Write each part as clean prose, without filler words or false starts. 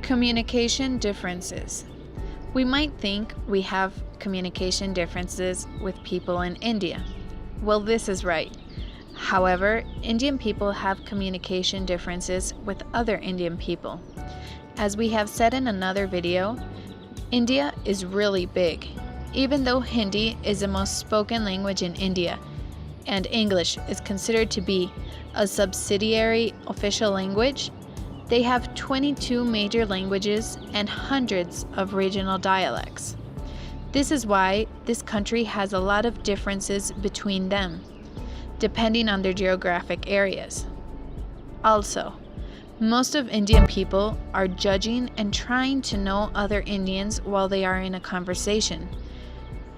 Communication differences. We might think we have communication differences with people in India. Well, this is right. However, Indian people have communication differences with other Indian people. As we have said in another video, India is really big. Even though Hindi is the most spoken language in India, and English is considered to be a subsidiary official language, they have 22 major languages and hundreds of regional dialects. This is why this country has a lot of differences between them, depending on their geographic areas. Also, most of Indian people are judging and trying to know other Indians while they are in a conversation,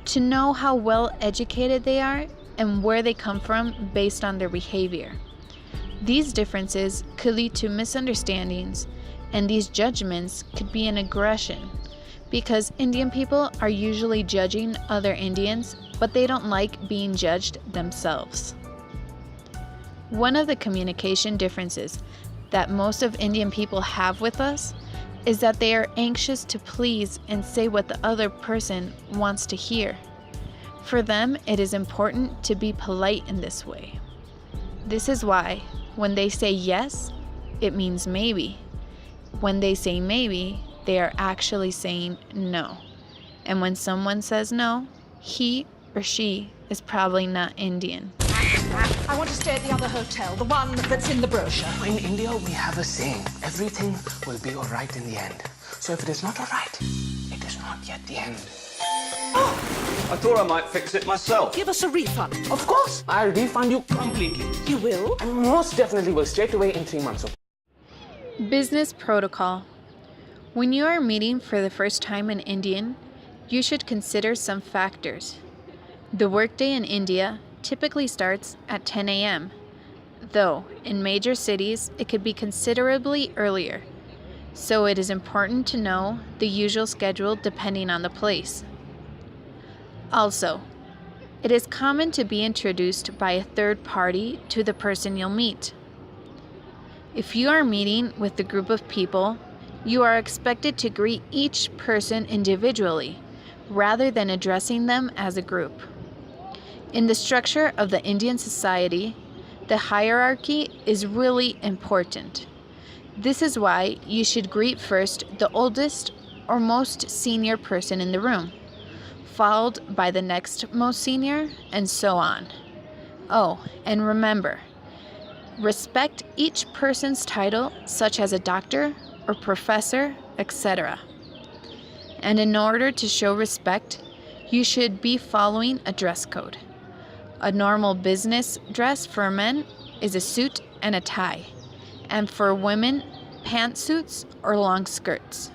to know how well educated they are and where they come from based on their behavior. These differences could lead to misunderstandings, and these judgments could be an aggression, because Indian people are usually judging other Indians, but they don't like being judged themselves. One of the communication differences that most of Indian people have with us is that they are anxious to please and say what the other person wants to hear. For them, it is important to be polite in this way. This is why, when they say yes, it means maybe. When they say maybe, they are actually saying no. And when someone says no, he or she is probably not Indian. I want to stay at the other hotel, the one that's in the brochure. In India, we have a saying, everything will be all right in the end. So if it is not all right, it is not yet the end. I thought I might fix it myself. Give us a refund. Of course, I'll refund you completely. You will? I most definitely will, straight away in 3 months. Business protocol. When you are meeting for the first time an Indian, you should consider some factors. The workday in India typically starts at 10 a.m., though in major cities it could be considerably earlier, so it is important to know the usual schedule depending on the place. Also, it is common to be introduced by a third party to the person you'll meet. If you are meeting with a group of people, you are expected to greet each person individually, rather than addressing them as a group. In the structure of the Indian society, the hierarchy is really important. This is why you should greet first the oldest or most senior person in the room, followed by the next most senior, and so on. Oh, and remember, respect each person's title, such as a doctor or professor, etc. And in order to show respect, you should be following a dress code. A normal business dress for men is a suit and a tie, and for women, pantsuits or long skirts.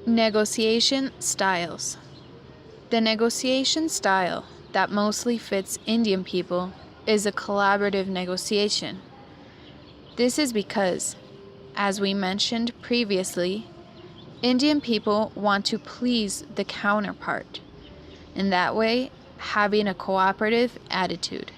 Negotiation styles. The negotiation style that mostly fits Indian people is a collaborative negotiation. This is because, as we mentioned previously, Indian people want to please the counterpart, in that way, having a cooperative attitude.